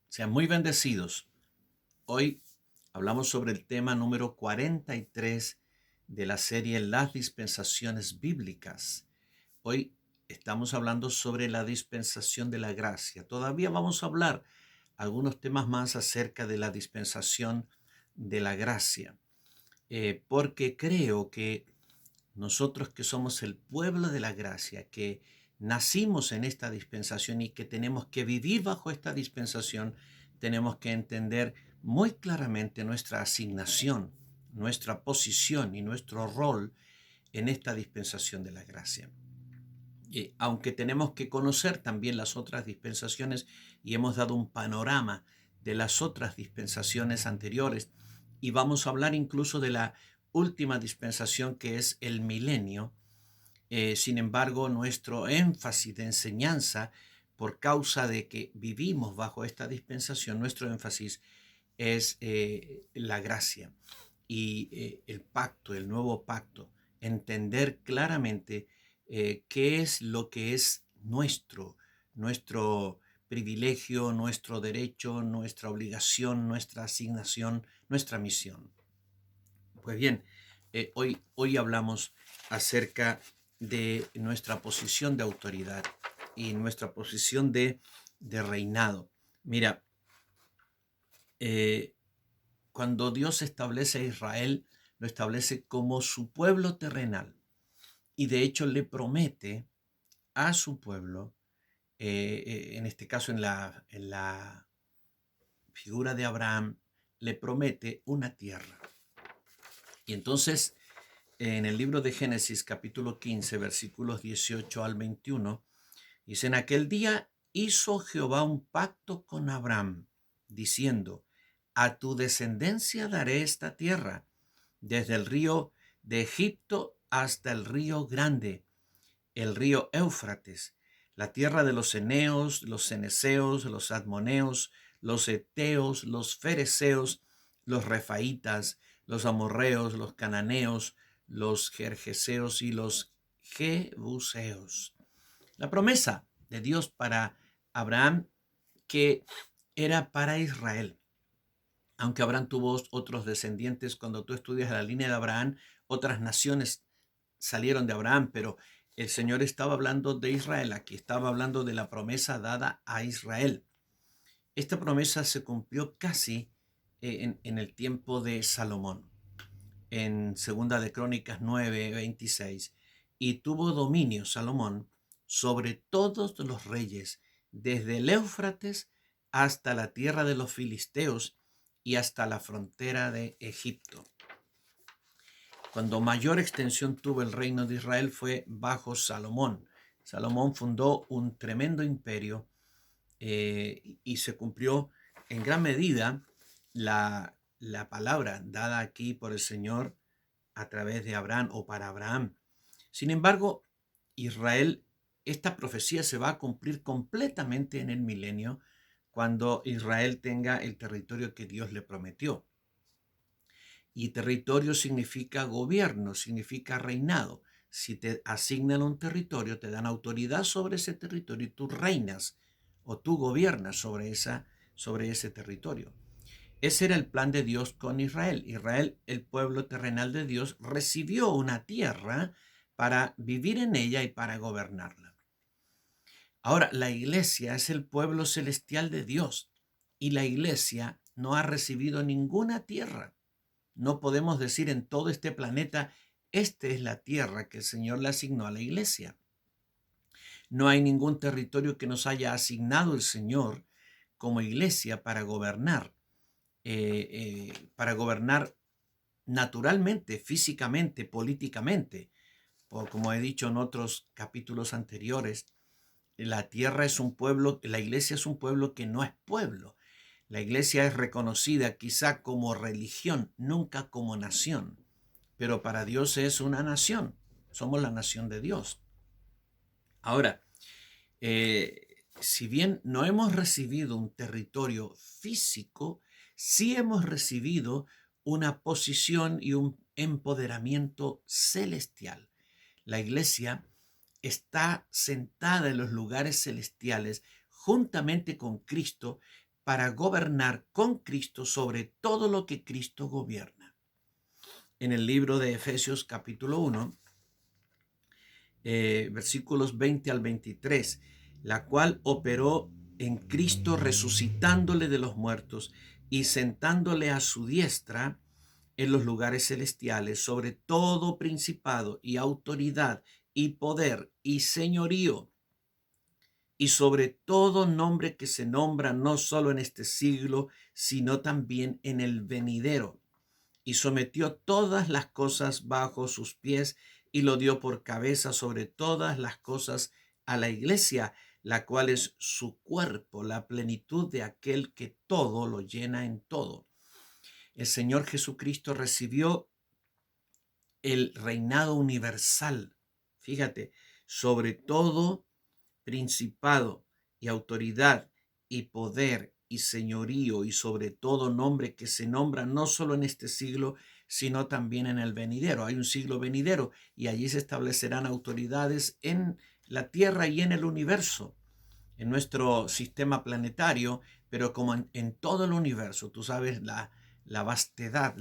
Sean muy bendecidos. Hoy hablamos sobre el tema número 43 de la serie Las dispensaciones bíblicas. Hoy estamos hablando sobre la dispensación de la gracia. Todavía vamos a hablar algunos temas más acerca de la dispensación de la gracia, porque creo que nosotros que somos el pueblo de la gracia, que nacimos en esta dispensación y que tenemos que vivir bajo esta dispensación, tenemos que entender muy claramente nuestra asignación, nuestra posición y nuestro rol en esta dispensación de la gracia. Aunque tenemos que conocer también las otras dispensaciones y hemos dado un panorama de las otras dispensaciones anteriores y vamos a hablar incluso de la última dispensación que es el milenio. Sin embargo, nuestro énfasis de enseñanza, por causa de que vivimos bajo esta dispensación, nuestro énfasis es la gracia y el pacto, el nuevo pacto, entender claramente qué es lo que es nuestro privilegio, nuestro derecho, nuestra obligación, nuestra asignación, nuestra misión. Pues bien, hoy hablamos acerca de nuestra posición de autoridad y nuestra posición de reinado. Mira, eh, cuando Dios establece a Israel, lo establece como su pueblo terrenal y de hecho le promete a su pueblo, en este caso en la figura de Abraham, le promete una tierra. Y entonces en el libro de Génesis capítulo 15 versículos 18 al 21, dice: en aquel día hizo Jehová un pacto con Abraham, diciendo: a tu descendencia daré esta tierra, desde el río de Egipto hasta el río grande, el río Éufrates, la tierra de los eneos, los ceneseos, los admoneos, los eteos, los fereceos, los refaitas, los amorreos, los cananeos, los gergeseos y los jebuseos. La promesa de Dios para Abraham, que era para Israel. Aunque Abraham tuvo otros descendientes, cuando tú estudias la línea de Abraham, otras naciones salieron de Abraham, pero el Señor estaba hablando de Israel, aquí estaba hablando de la promesa dada a Israel. Esta promesa se cumplió casi en el tiempo de Salomón, en Segunda de Crónicas 9:26, y tuvo dominio Salomón sobre todos los reyes, desde el Éufrates hasta la tierra de los filisteos y hasta la frontera de Egipto. Cuando mayor extensión tuvo el reino de Israel fue bajo Salomón. Salomón fundó un tremendo imperio y se cumplió en gran medida la palabra dada aquí por el Señor a través de Abraham o para Abraham. Sin embargo, Israel, esta profecía se va a cumplir completamente en el milenio, cuando Israel tenga el territorio que Dios le prometió. Y territorio significa gobierno, significa reinado. Si te asignan un territorio, te dan autoridad sobre ese territorio y tú reinas o tú gobiernas sobre ese territorio. Ese era el plan de Dios con Israel. Israel, el pueblo terrenal de Dios, recibió una tierra para vivir en ella y para gobernarla. Ahora, la iglesia es el pueblo celestial de Dios y la iglesia no ha recibido ninguna tierra. No podemos decir en todo este planeta: esta es la tierra que el Señor le asignó a la iglesia. No hay ningún territorio que nos haya asignado el Señor como iglesia para gobernar naturalmente, físicamente, políticamente. Como he dicho en otros capítulos anteriores, la tierra es un pueblo, la iglesia es un pueblo que no es pueblo. La iglesia es reconocida quizá como religión, nunca como nación, pero para Dios es una nación. Somos la nación de Dios. Ahora, si bien no hemos recibido un territorio físico, sí hemos recibido una posición y un empoderamiento celestial. La iglesia está sentada en los lugares celestiales juntamente con Cristo para gobernar con Cristo sobre todo lo que Cristo gobierna. En el libro de Efesios capítulo 1, versículos 20 al 23, la cual operó en Cristo resucitándole de los muertos y sentándole a su diestra en los lugares celestiales sobre todo principado y autoridad y poder y señorío y sobre todo nombre que se nombra no solo en este siglo, sino también en el venidero. Y sometió todas las cosas bajo sus pies y lo dio por cabeza sobre todas las cosas a la iglesia, la cual es su cuerpo, la plenitud de aquel que todo lo llena en todo. El Señor Jesucristo recibió el reinado universal, fíjate, sobre todo principado y autoridad y poder y señorío y sobre todo nombre que se nombra no solo en este siglo, sino también en el venidero. Hay un siglo venidero y allí se establecerán autoridades en la tierra y en el universo, en nuestro sistema planetario, pero como en todo el universo. Tú sabes la vastedad,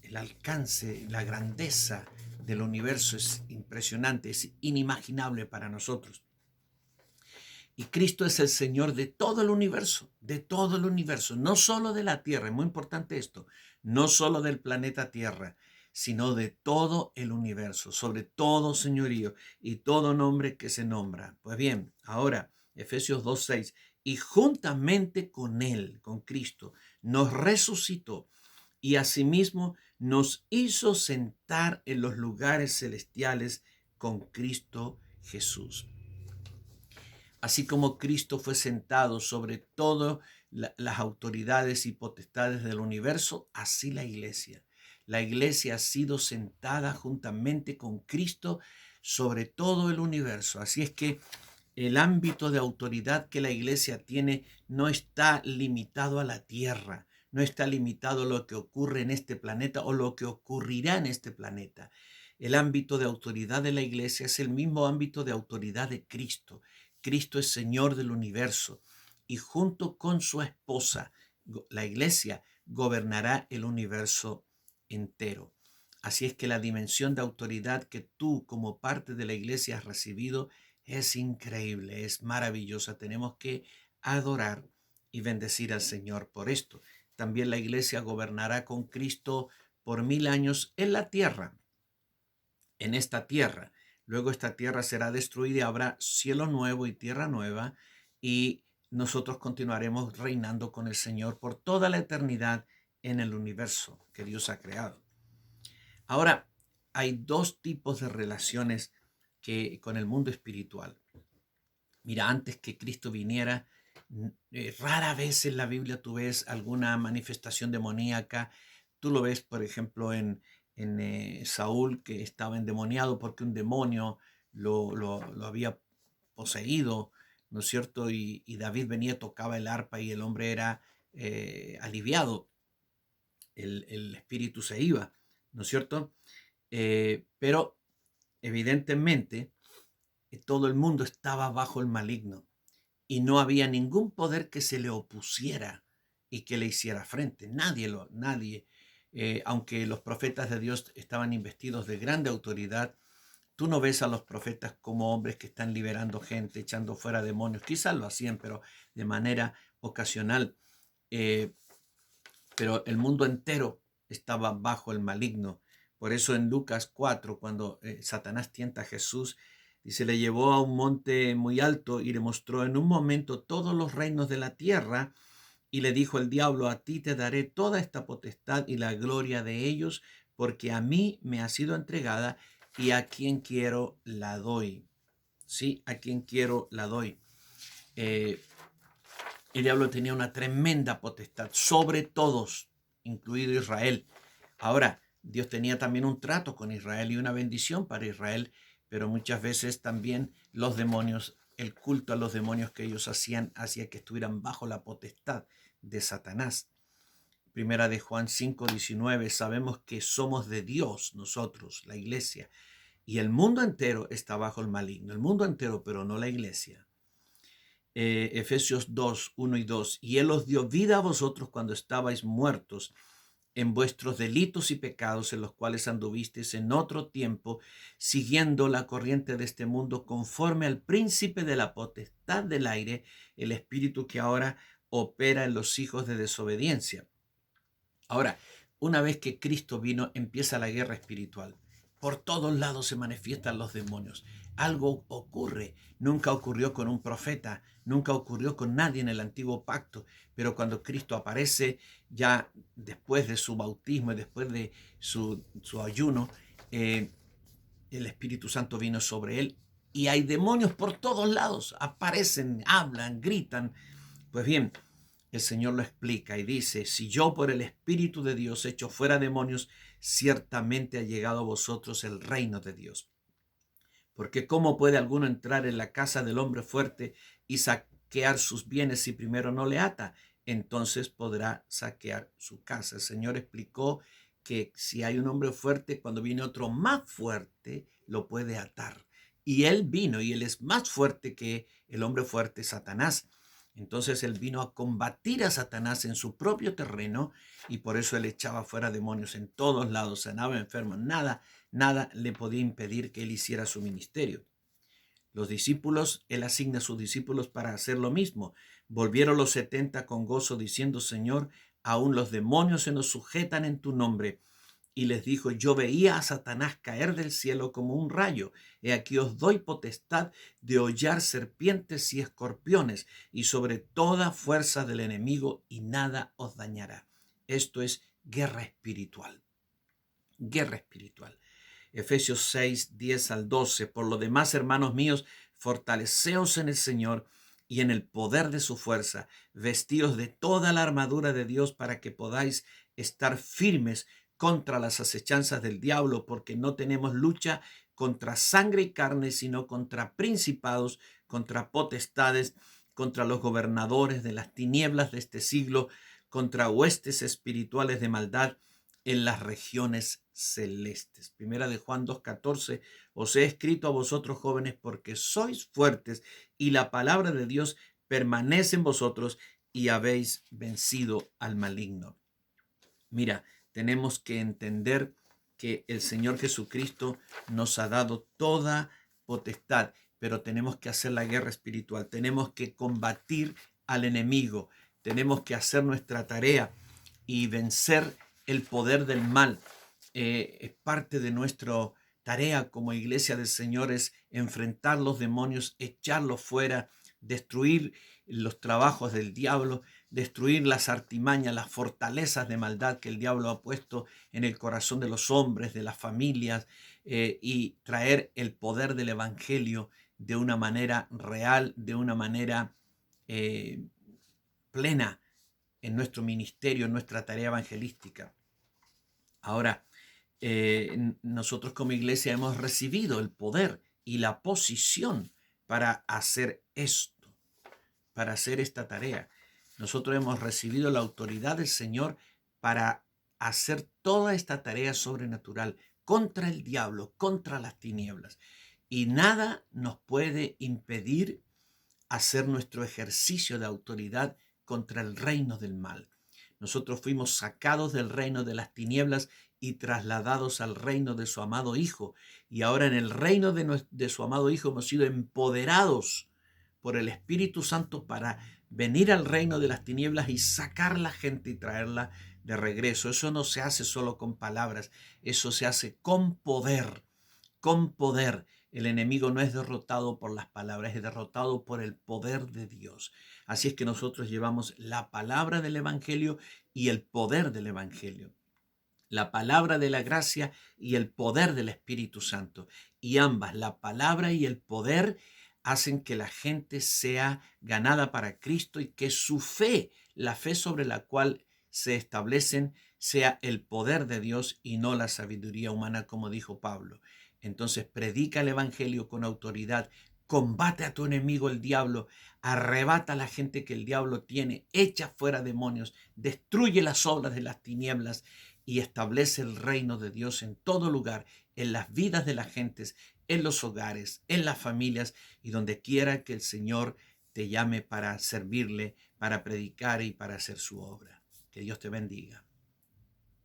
el alcance, la grandeza del universo es impresionante, es inimaginable para nosotros. Y Cristo es el Señor de todo el universo, no solo de la Tierra, es muy importante esto, no solo del planeta Tierra, sino de todo el universo, sobre todo señorío y todo nombre que se nombra. Pues bien, ahora Efesios 2:6, y juntamente con Él, con Cristo, nos resucitó y asimismo nos hizo sentar en los lugares celestiales con Cristo Jesús. Así como Cristo fue sentado sobre todas las autoridades y potestades del universo, así la iglesia. La iglesia ha sido sentada juntamente con Cristo sobre todo el universo. Así es que el ámbito de autoridad que la iglesia tiene no está limitado a la tierra, no está limitado a lo que ocurre en este planeta o lo que ocurrirá en este planeta. El ámbito de autoridad de la iglesia es el mismo ámbito de autoridad de Cristo. Cristo es Señor del universo y junto con su esposa, la iglesia, gobernará el universo entero. Así es que la dimensión de autoridad que tú como parte de la iglesia has recibido es increíble, es maravillosa. Tenemos que adorar y bendecir al Señor por esto. También la iglesia gobernará con Cristo por 1000 años en la tierra, en esta tierra. Luego esta tierra será destruida y habrá cielo nuevo y tierra nueva y nosotros continuaremos reinando con el Señor por toda la eternidad en el universo que Dios ha creado. Ahora, hay dos tipos de relaciones con el mundo espiritual. Mira, antes que Cristo viniera, rara vez en la Biblia tú ves alguna manifestación demoníaca. Tú lo ves, por ejemplo, en Saúl, que estaba endemoniado porque un demonio lo había poseído, ¿no es cierto? Y David venía, tocaba el arpa y el hombre era aliviado, el espíritu se iba, ¿no es cierto? Pero evidentemente todo el mundo estaba bajo el maligno y no había ningún poder que se le opusiera y que le hiciera frente. Nadie, aunque los profetas de Dios estaban investidos de grande autoridad, tú no ves a los profetas como hombres que están liberando gente, echando fuera demonios. Quizás lo hacían, pero de manera ocasional. Eh, pero el mundo entero estaba bajo el maligno. Por eso en Lucas 4, cuando Satanás tienta a Jesús, dice, le llevó a un monte muy alto y le mostró en un momento todos los reinos de la tierra y le dijo el diablo, a ti te daré toda esta potestad y la gloria de ellos, porque a mí me ha sido entregada y a quien quiero la doy. Sí, a quien quiero la doy. El diablo tenía una tremenda potestad sobre todos, incluido Israel. Ahora, Dios tenía también un trato con Israel y una bendición para Israel, pero muchas veces también los demonios, el culto a los demonios que ellos hacían, hacía que estuvieran bajo la potestad de Satanás. Primera de Juan 5:19, sabemos que somos de Dios nosotros, la iglesia, y el mundo entero está bajo el maligno, el mundo entero, pero no la iglesia. Efesios 2, 1 y 2. Y Él os dio vida a vosotros cuando estabais muertos en vuestros delitos y pecados, en los cuales anduvisteis en otro tiempo, siguiendo la corriente de este mundo, conforme al príncipe de la potestad del aire, el espíritu que ahora opera en los hijos de desobediencia. Ahora, una vez que Cristo vino, empieza la guerra espiritual. Por todos lados se manifiestan los demonios. Algo ocurre. Nunca ocurrió con un profeta, nunca ocurrió con nadie en el antiguo pacto, pero cuando Cristo aparece, ya después de su bautismo y después de su ayuno, el Espíritu Santo vino sobre él y hay demonios por todos lados. Aparecen, hablan, gritan. Pues bien, el Señor lo explica y dice, si yo por el Espíritu de Dios echo fuera demonios, ciertamente ha llegado a vosotros el reino de Dios. Porque ¿cómo puede alguno entrar en la casa del hombre fuerte y saquear sus bienes si primero no le ata? Entonces podrá saquear su casa. El Señor explicó que si hay un hombre fuerte, cuando viene otro más fuerte, lo puede atar. Y él vino y él es más fuerte que el hombre fuerte, Satanás. Entonces él vino a combatir a Satanás en su propio terreno y por eso él echaba fuera demonios en todos lados, sanaba enfermos, nada le podía impedir que él hiciera su ministerio. Los discípulos, él asigna a sus discípulos para hacer lo mismo. Volvieron los 70 con gozo diciendo, Señor, aún los demonios se nos sujetan en tu nombre. Y les dijo, yo veía a Satanás caer del cielo como un rayo. He aquí os doy potestad de hollar serpientes y escorpiones y sobre toda fuerza del enemigo y nada os dañará. Esto es guerra espiritual. Guerra espiritual. Efesios 6, 10 al 12. Por lo demás, hermanos míos, fortaleceos en el Señor y en el poder de su fuerza. Vestíos de toda la armadura de Dios para que podáis estar firmes contra las acechanzas del diablo, porque no tenemos lucha contra sangre y carne, sino contra principados, contra potestades, contra los gobernadores de las tinieblas de este siglo, contra huestes espirituales de maldad en las regiones celestes. Primera de Juan 2:14, os he escrito a vosotros jóvenes porque sois fuertes y la palabra de Dios permanece en vosotros y habéis vencido al maligno. Mira, tenemos que entender que el Señor Jesucristo nos ha dado toda potestad, pero tenemos que hacer la guerra espiritual, tenemos que combatir al enemigo, tenemos que hacer nuestra tarea y vencer el poder del mal. Es parte de nuestra tarea como iglesia del Señor es enfrentar los demonios, echarlos fuera, destruir los trabajos del diablo, destruir las artimañas, las fortalezas de maldad que el diablo ha puesto en el corazón de los hombres, de las familias, y traer el poder del evangelio de una manera real, de una manera plena en nuestro ministerio, en nuestra tarea evangelística. Ahora, nosotros como iglesia hemos recibido el poder y la posición para hacer esto, para hacer esta tarea. Nosotros hemos recibido la autoridad del Señor para hacer toda esta tarea sobrenatural contra el diablo, contra las tinieblas. Y nada nos puede impedir hacer nuestro ejercicio de autoridad contra el reino del mal. Nosotros fuimos sacados del reino de las tinieblas y trasladados al reino de su amado Hijo. Y ahora en el reino de su amado Hijo hemos sido empoderados por el Espíritu Santo para venir al reino de las tinieblas y sacar la gente y traerla de regreso. Eso no se hace solo con palabras, eso se hace con poder, con poder. El enemigo no es derrotado por las palabras, es derrotado por el poder de Dios. Así es que nosotros llevamos la palabra del Evangelio y el poder del Evangelio. La palabra de la gracia y el poder del Espíritu Santo. Y ambas, la palabra y el poder, hacen que la gente sea ganada para Cristo y que su fe, la fe sobre la cual se establecen, sea el poder de Dios y no la sabiduría humana, como dijo Pablo. Entonces predica el Evangelio con autoridad, combate a tu enemigo el diablo, arrebata a la gente que el diablo tiene, echa fuera demonios, destruye las obras de las tinieblas y establece el reino de Dios en todo lugar, en las vidas de las gentes, en los hogares, en las familias y donde quiera que el Señor te te llame para servirle, para predicar y para hacer su obra. Que Dios te bendiga.